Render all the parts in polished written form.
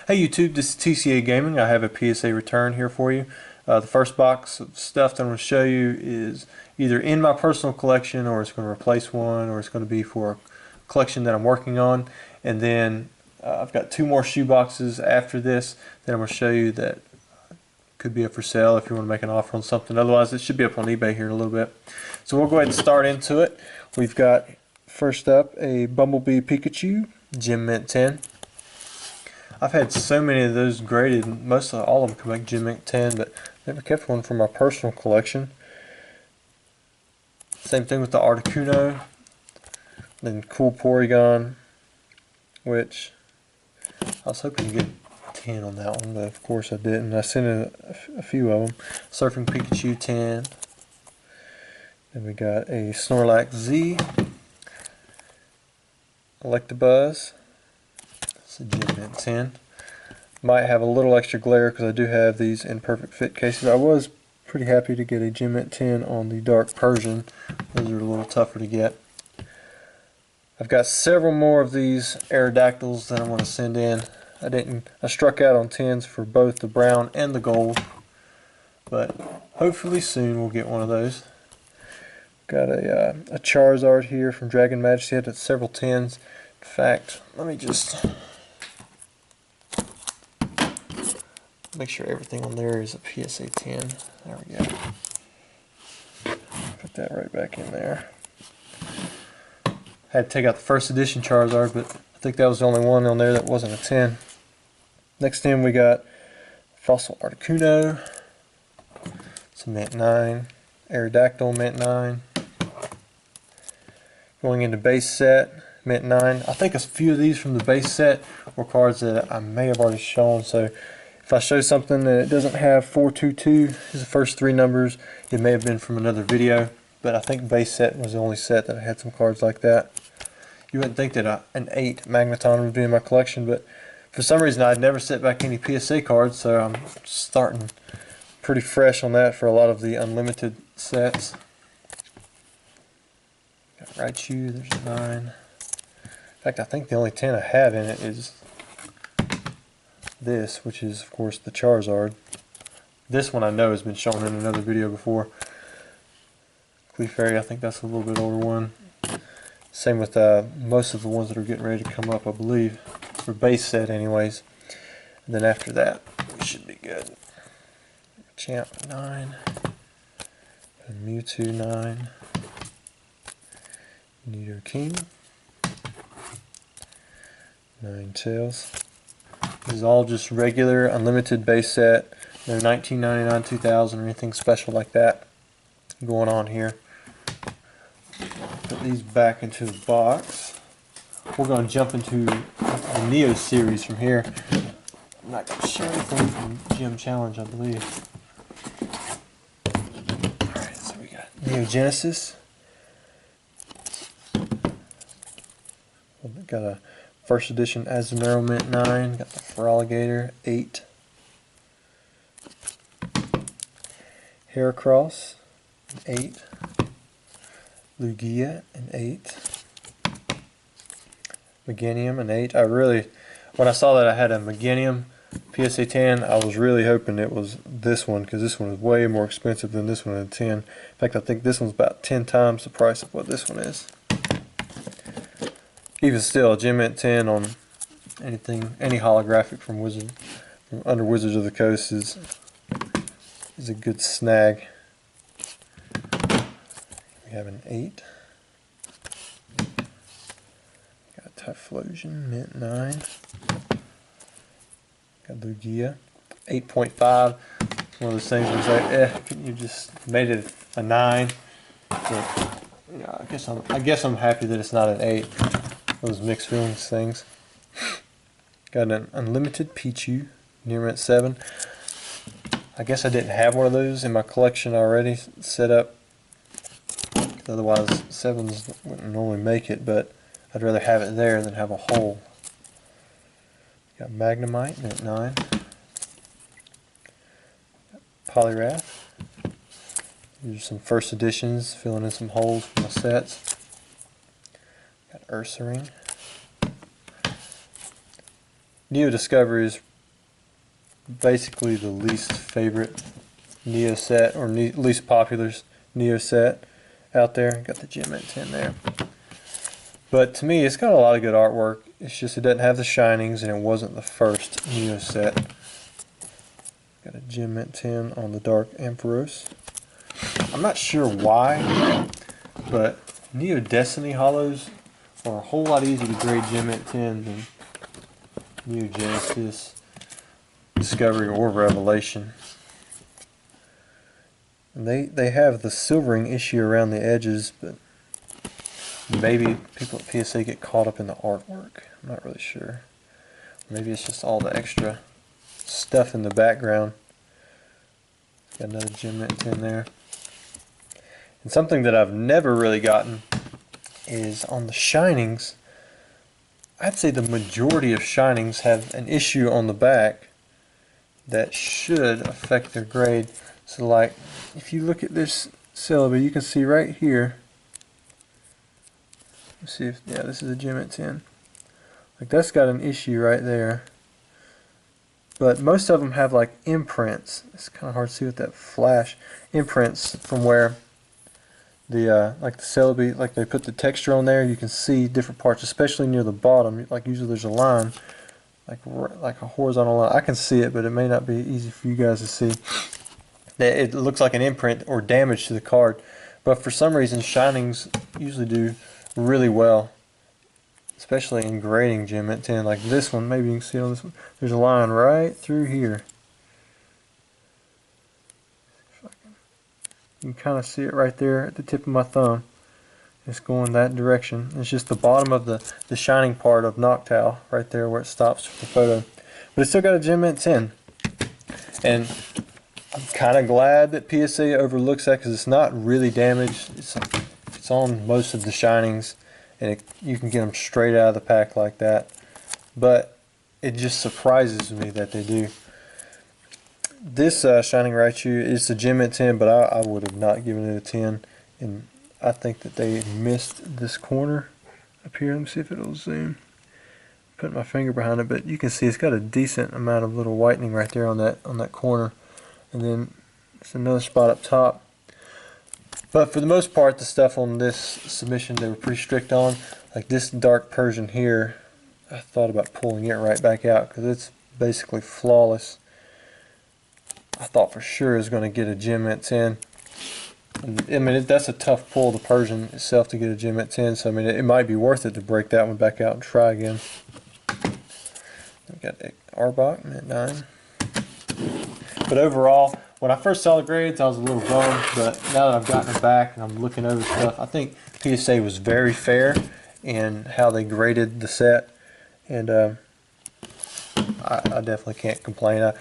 Hey YouTube, this is TCA Gaming. I have a PSA return here for you. The first box of stuff that I'm going to show you is either in my personal collection, or it's going to replace one, or it's going to be for a collection that I'm working on. And then I've got two more shoe boxes after this that I'm going to show you that could be up for sale if you want to make an offer on something. Otherwise, it should be up on eBay here in a little bit. So we'll go ahead and start into it. We've got first up a Bumblebee Pikachu Gem Mint 10. I've had so many of those graded, most of all of them come back Gem Mint 10, but never kept one for my personal collection. Same thing with the Articuno, then Cool Porygon, which I was hoping to get 10 on that one, but of course I didn't. I sent in a few of them. Surfing Pikachu 10. Then we got a Snorlax Z, Electabuzz. It's a Gem Mint 10. Might have a little extra glare because I do have these in perfect fit cases. I was pretty happy to get a Gem Mint 10 on the Dark Persian. Those are a little tougher to get. I've got several more of these Aerodactyls that I want to send in. I struck out on 10s for both the brown and the gold, but hopefully soon we'll get one of those. Got a Charizard here from Dragon Majesty. I had several 10s. In fact, let me just make sure everything on there is a PSA 10. There we go. Put that right back in there. Had to take out the first edition Charizard, but I think that was the only one on there that wasn't a 10. Next in we got Fossil Articuno. It's a Mint 9. Aerodactyl Mint 9. Going into base set, Mint 9. I think a few of these from the base set were cards that I may have already shown, so if I show something that it doesn't have 422 as the first three numbers, it may have been from another video, but I think base set was the only set that had some cards like that. You wouldn't think that an 8 Magneton would be in my collection, but for some reason I'd never set back any PSA cards, so I'm starting pretty fresh on that for a lot of the unlimited sets. Got Raichu, there's a 9. In fact, I think the only 10 I have in it is this, which is of course the Charizard. This one I know has been shown in another video before. Clefairy, I think that's a little bit older one. Same with most of the ones that are getting ready to come up, I believe, for base set anyways. And then after that, we should be good. Champ 9, and Mewtwo 9, Nidoking, 9 Tails. This is all just regular unlimited base set. No 1999, 2000 or anything special like that going on here. Put these back into the box. We're going to jump into the Neo series from here. I'm not going to show anything from Gym Challenge, I believe. Alright, so we got Neo Genesis. We've got a first edition Azumarill Mint 9. Got the Feraligatr 8. Heracross 8. Lugia an 8. Meganium an 8. When I saw that I had a Meganium PSA 10, I was really hoping it was this one, because this one is way more expensive than this one at 10. In fact, I think this one's about 10 times the price of what this one is. Even still, a Gem Mint 10 on any holographic from under Wizards of the Coast is a good snag. We have an 8. Got Typhlosion, Mint 9. Got Lugia, 8.5. One of those things where it's like, couldn't you just made it a 9? But, yeah, I guess I'm happy that it's not an 8. Those mixed feelings things. Got an unlimited Pichu, near Mint 7. I guess I didn't have one of those in my collection already set up. Otherwise, 7s wouldn't normally make it, but I'd rather have it there than have a hole. Got Magnemite, Mint 9. Got Poliwrath. These are some first editions, filling in some holes for my sets. Got Ursaring. Neo Discovery is basically the least favorite Neo set, or least popular Neo set out there. Got the Gem Mint 10 there. But to me, it's got a lot of good artwork. It's just it doesn't have the shinings, and it wasn't the first Neo set. Got a Gem Mint 10 on the Dark Ampharos. I'm not sure why, but Neo Destiny Hollows are a whole lot easier to grade Gem Mint 10 than Neo Genesis, Discovery, or Revelation. And they have the silvering issue around the edges, but maybe people at PSA get caught up in the artwork. I'm not really sure. Maybe it's just all the extra stuff in the background. Got another Gem Mint 10 there. And something that I've never really gotten is on the shinings. I'd say the majority of shinings have an issue on the back that should affect their grade. So like, if you look at this Celebi, you can see right here. Let's see if, yeah, this is a Gem Mint 10. Like, that's got an issue right there. But most of them have like imprints. It's kind of hard to see with that flash. Imprints from where the like the Celebi, like they put the texture on there. You can see different parts, especially near the bottom. Like usually there's a line, like a horizontal line. I can see it, but it may not be easy for you guys to see. It looks like an imprint or damage to the card. But for some reason, shinings usually do really well, especially in grading Gem Mint 10. Like this one, maybe you can see on this one, there's a line right through here. You can kind of see it right there at the tip of my thumb. It's going that direction. It's just the bottom of the shining part of Noctowl right there where it stops for the photo. But it's still got a Gem Mint 10. And I'm kind of glad that PSA overlooks that because it's not really damaged. It's on most of the shinings, and you can get them straight out of the pack like that. But it just surprises me that they do. This Shining Raichu is a Gem Mint 10, but I would have not given it a 10. And I think that they missed this corner up here. Let me see if it'll zoom. Put my finger behind it, but you can see it's got a decent amount of little whitening right there on that corner. And then there's another spot up top. But for the most part, the stuff on this submission they were pretty strict on. Like this Dark Persian here, I thought about pulling it right back out because it's basically flawless. I thought for sure it was going to get a Gem Mint 10. And, I mean, that's a tough pull, the Persian itself, to get a Gem Mint 10. So I mean, it might be worth it to break that one back out and try again. We got Arbok, Mint 9. But overall, when I first saw the grades, I was a little bummed. But now that I've gotten it back and I'm looking over stuff, I think PSA was very fair in how they graded the set. And I definitely can't complain.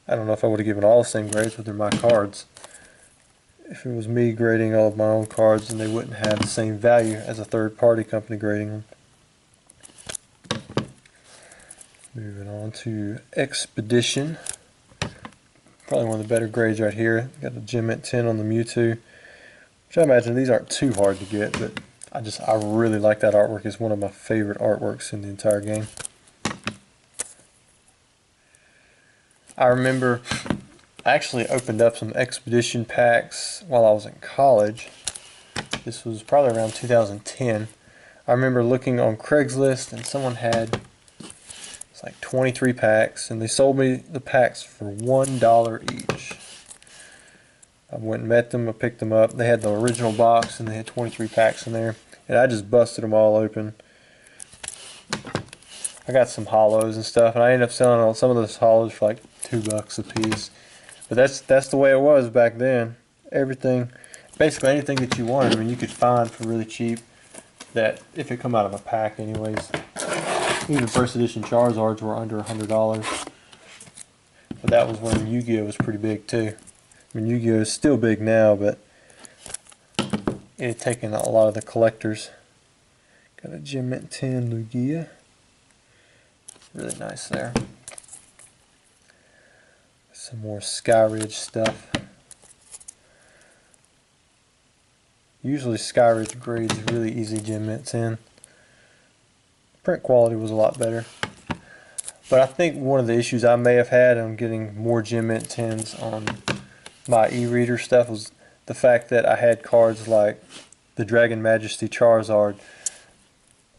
I don't know if I would have given all the same grades, but they're my cards. If it was me grading all of my own cards, then they wouldn't have the same value as a third-party company grading them. Moving on to Expedition. Probably one of the better grades right here. Got a Gem Mint 10 on the Mewtwo. Which I imagine these aren't too hard to get, but I really like that artwork. It's one of my favorite artworks in the entire game. I remember I actually opened up some Expedition packs while I was in college. This was probably around 2010. I remember looking on Craigslist and someone had, it's like 23 packs, and they sold me the packs for $1 each. I went and met them, I picked them up. They had the original box and they had 23 packs in there, and I just busted them all open. I got some hollows and stuff, and I ended up selling some of those hollows for like $2 a piece. But that's the way it was back then. Everything, basically anything that you wanted, I mean, you could find for really cheap. That if it come out of a pack, anyways. Even first edition Charizards were under $100. But that was when Yu-Gi-Oh was pretty big too. I mean, Yu-Gi-Oh is still big now, but it had taken a lot of the collectors. Got a Gem Mint 10 Lugia. Really nice there. Some more Skyridge stuff. Usually Skyridge grades really easy Gem Mint 10. Print quality was a lot better. But I think one of the issues I may have had on getting more Gem Mint 10s on my e-reader stuff was the fact that I had cards like the Dragon Majesty Charizard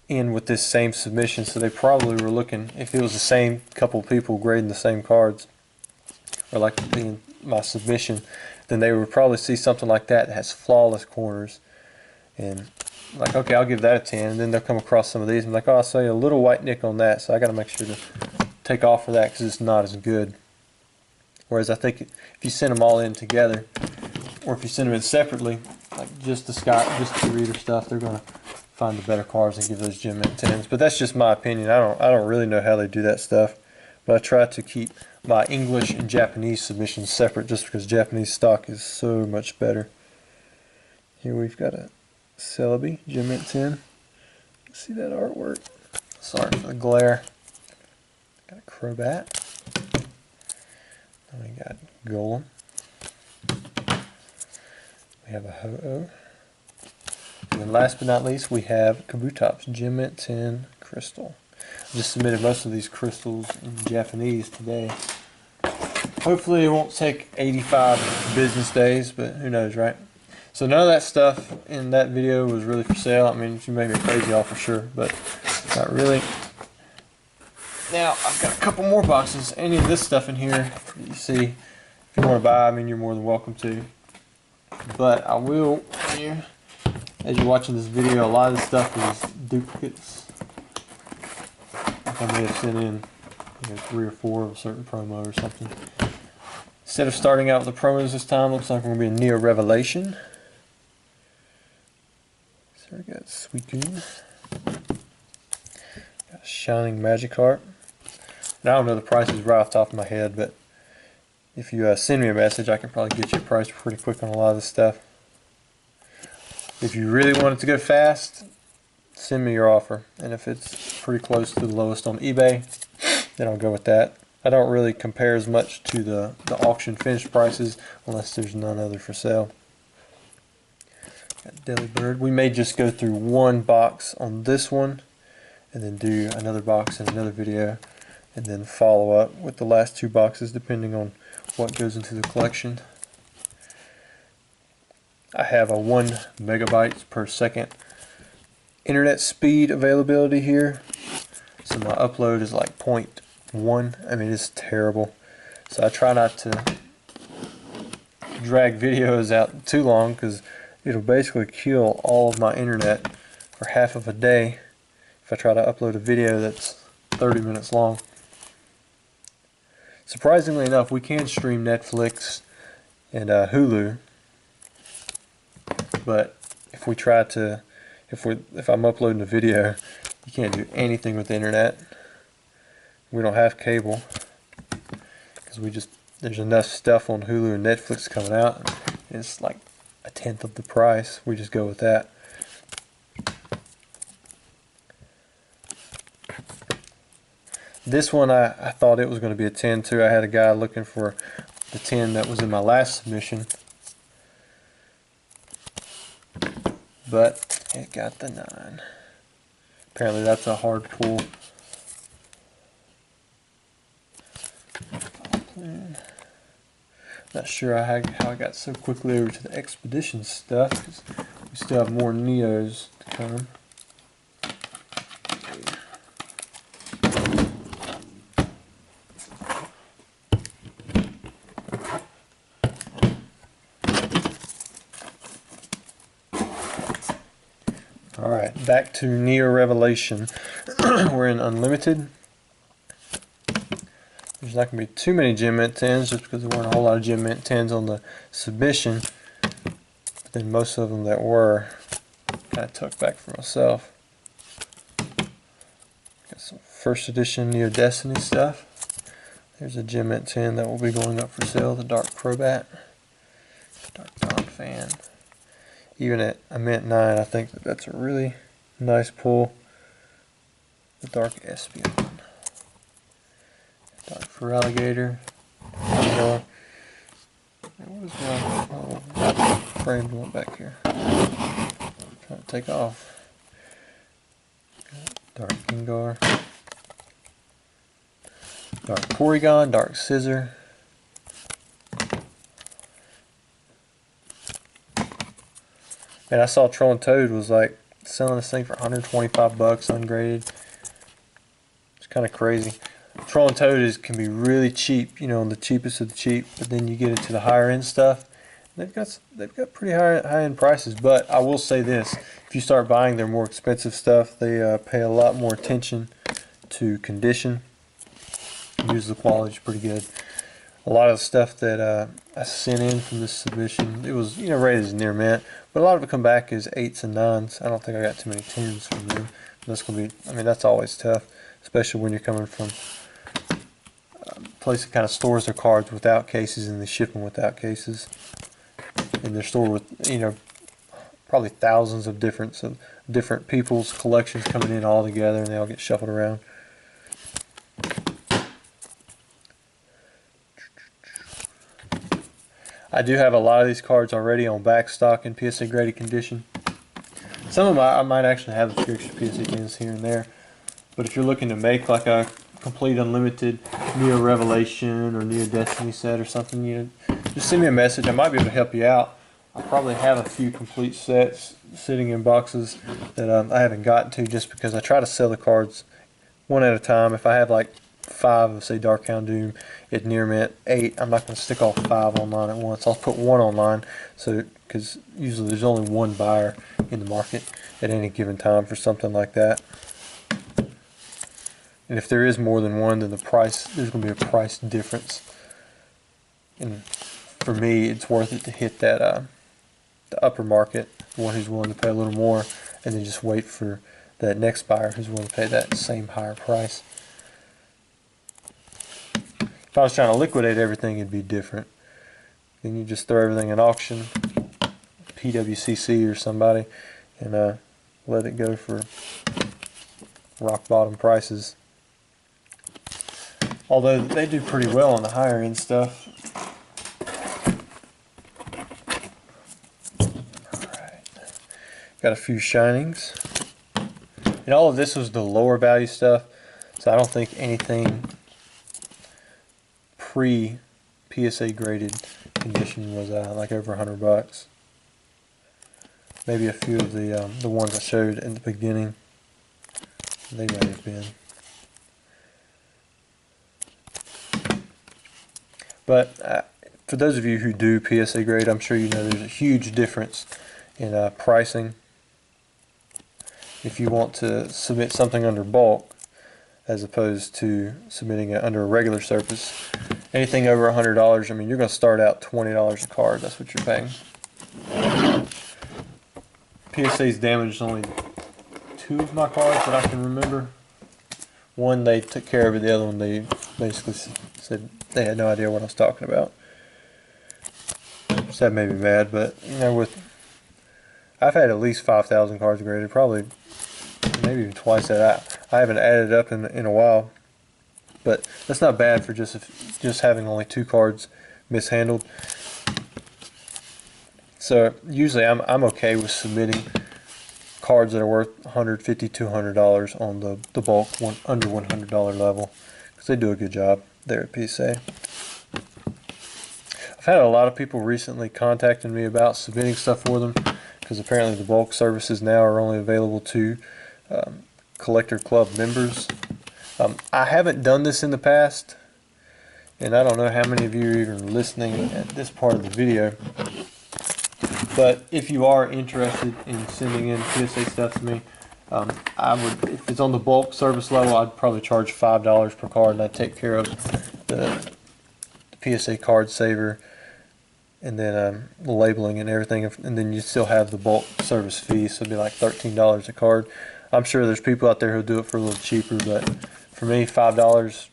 in with this same submission, so they probably were looking, if it was the same couple people grading the same cards, or like in my submission, then they would probably see something like that has flawless corners, and like, okay, I'll give that a 10, and then they'll come across some of these and be like, oh, I'll say a little white nick on that, so I got to make sure to take off for that because it's not as good. Whereas I think if you send them all in together, or if you send them in separately, like just the reader stuff, they're gonna find the better cards and give those Gem Mint 10s. But that's just my opinion. I don't really know how they do that stuff. But I try to keep my English and Japanese submissions separate, just because Japanese stock is so much better. Here we've got a Celebi Gem Mint 10. See that artwork? Sorry for the glare. Got a Crobat. Then we got Golem. We have a Ho-Oh. And then last but not least, we have Kabutops Gem Mint 10 Crystal. I just submitted most of these crystals in Japanese today. Hopefully it won't take 85 business days, but who knows, right? So none of that stuff in that video was really for sale. I mean, if you make a crazy offer, sure, but not really. Now, I've got a couple more boxes. Any of this stuff in here, you see, if you want to buy, I mean, you're more than welcome to. But I will tell you, as you're watching this video, a lot of this stuff is duplicates. Like I may have sent in 3 or 4 of a certain promo or something. Instead of starting out with the promos this time, looks like we're going to be a Neo Revelation. So we got Suicune. Got Shining Magikarp. And I don't know the prices right off the top of my head, but if you send me a message, I can probably get you a price pretty quick on a lot of this stuff. If you really want it to go fast, send me your offer. And if it's pretty close to the lowest on eBay, then I'll go with that. I don't really compare as much to the auction finished prices unless there's none other for sale. Got Delibird. We may just go through one box on this one and then do another box in another video and then follow up with the last 2 boxes depending on what goes into the collection. I have a 1 megabytes per second internet speed availability here, so my upload is like 0.1. I mean, it's terrible, so I try not to drag videos out too long because it'll basically kill all of my internet for half of a day if I try to upload a video that's 30 minutes long. Surprisingly enough, we can stream Netflix and Hulu, but if we try to, if I'm uploading a video, you can't do anything with the internet. We don't have cable because there's enough stuff on Hulu and Netflix coming out. It's like 1/10 of the price. We just go with that. This one, I thought it was going to be a 10 too. I had a guy looking for the 10 that was in my last submission, but it got the 9. Apparently that's a hard pull. Not sure how I got so quickly over to the Expedition stuff, because we still have more Neos to come. Alright, back to Neo Revelation. We're in Unlimited. There's not going to be too many Gem Mint 10s just because there weren't a whole lot of Gem Mint 10s on the submission. But then most of them that were, kind of tucked back for myself. Got some first edition Neo Destiny stuff. There's a Gem Mint 10 that will be going up for sale, the Dark Crobat. Dark Dawn Fan. Even at a Mint 9, I think that's a really nice pull. The Dark Espeon. Dark Feraligatr. What is my framed one back here? Trying to take off. Dark Gengar. Dark Porygon, Dark Scissor. And I saw Troll and Toad was like selling this thing for 125 bucks ungraded. It's kind of crazy. Troll and Toad can be really cheap, you know, the cheapest of the cheap. But then you get into the higher end stuff, they've got pretty high end prices. But I will say this: if you start buying their more expensive stuff, they pay a lot more attention to condition. Usually the quality's pretty good. A lot of the stuff that I sent in from this submission, it was, you know, rated as near mint, but a lot of it come back as 8s and 9s. I don't think I got too many 10s from them. That's gonna be, I mean, that's always tough, especially when you're coming from a place that kind of stores their cards without cases and they ship them without cases, and they're stored with, you know, probably thousands of different people's collections coming in all together, and they all get shuffled around. I do have a lot of these cards already on back stock in PSA graded condition. Some of them I might actually have a few extra PSA pins here and there. But if you're looking to make like a complete unlimited Neo Revelation or Neo Destiny set or something, you know, just send me a message. I might be able to help you out. I probably have a few complete sets sitting in boxes that I haven't gotten to, just because I try to sell the cards one at a time. If I have like 5 of, say, Dark Hound Doom at near mint, 8, I'm not going to stick all 5 online at once. I'll put 1 online, so because usually there's only one buyer in the market at any given time for something like that. And if there is more than one, then there's going to be a price difference. And for me, it's worth it to hit that the upper market, the one who's willing to pay a little more, and then just wait for that next buyer who's willing to pay that same higher price. If I was trying to liquidate everything, it'd be different. Then you just throw everything in auction, PWCC or somebody, and let it go for rock bottom prices. Although they do pretty well on the higher end stuff. Alright. Got a few shinings. And all of this was the lower value stuff, so I don't think anything pre-PSA graded condition was like over 100 bucks. Maybe a few of the ones I showed in the beginning, they might have been. But for those of you who do PSA grade, I'm sure you know there's a huge difference in pricing. If you want to submit something under bulk as opposed to submitting it under a regular surface, anything over $100, I mean, you're going to start out $20 a card. That's what you're paying. PSA's damaged only 2 of my cards that I can remember. One they took care of it, the other one they basically said they had no idea what I was talking about. So that made me mad, but you know, I've had at least 5,000 cards graded, probably maybe even twice that. I haven't added up in a while, but that's not bad for just having only 2 cards mishandled. So usually I'm okay with submitting cards that are worth $150, $200 on the bulk under $100 level, because they do a good job there at PSA. I've had a lot of people recently contacting me about submitting stuff for them, because apparently the bulk services now are only available to Collector Club members. I haven't done this in the past, and I don't know how many of you are even listening at this part of the video. But if you are interested in sending in PSA stuff to me, I would, if it's on the bulk service level, I'd probably charge $5 per card, and I'd take care of the PSA card saver, and then the labeling and everything, and then you still have the bulk service fee, so it'd be like $13 a card. I'm sure there's people out there who do it for a little cheaper, but for me, $5,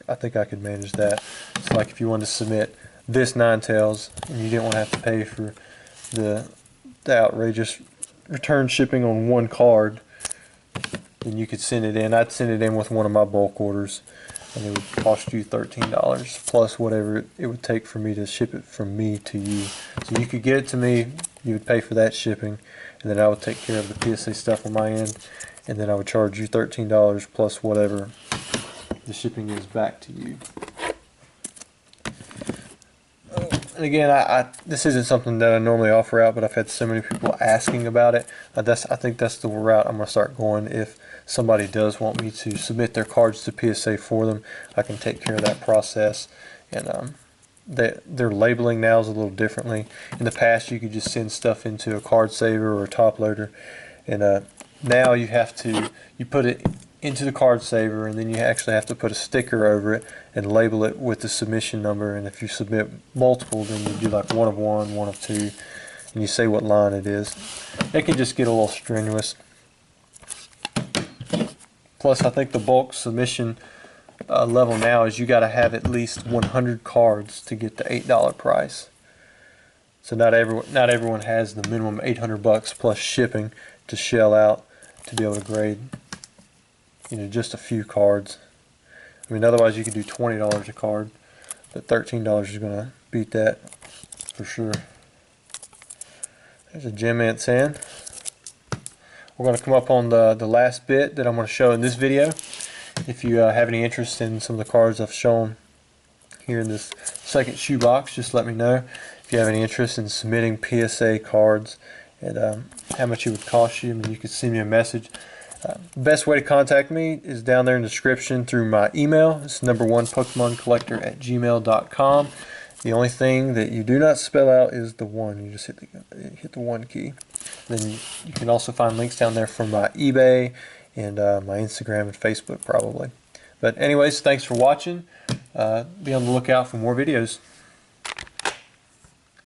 I think I could manage that. It's like if you wanted to submit this Ninetales and you didn't want to have to pay for the outrageous return shipping on 1 card, then you could send it in. I'd send it in with one of my bulk orders, and it would cost you $13 plus whatever it would take for me to ship it from me to you. So you could get it to me, you would pay for that shipping, and then I would take care of the PSA stuff on my end, and then I would charge you $13 plus whatever the shipping is back to you. And again, this isn't something that I normally offer out, but I've had so many people asking about it. I think that's the route I'm going to start going. If somebody does want me to submit their cards to PSA for them, I can take care of that process. And their labeling now is a little differently. In the past, you could just send stuff into a card saver or a top loader, and now you put it into the card saver, and then you actually have to put a sticker over it and label it with the submission number. And if you submit multiple, then you do like 1 of 1, 1 of 2, and you say what line it is. It can just get a little strenuous. Plus, I think the bulk submission level now is you got to have at least 100 cards to get the $8 price. So not everyone has the minimum $800 plus shipping to shell out to be able to grade, just a few cards. I mean, otherwise you could do $20 a card, but $13 is going to beat that for sure. There's a Gem Ant Sand. We're going to come up on the last bit that I'm going to show in this video. If you have any interest in some of the cards I've shown here in this second shoebox, just let me know. If you have any interest in submitting PSA cards and how much it would cost you, I mean, you could send me a message. The best way to contact me is down there in the description through my email. It's number1pokemoncollector@gmail.com. The only thing that you do not spell out is the 1. You just hit the 1 key. Then you can also find links down there from my eBay and my Instagram and Facebook probably. But anyways, thanks for watching. Be on the lookout for more videos.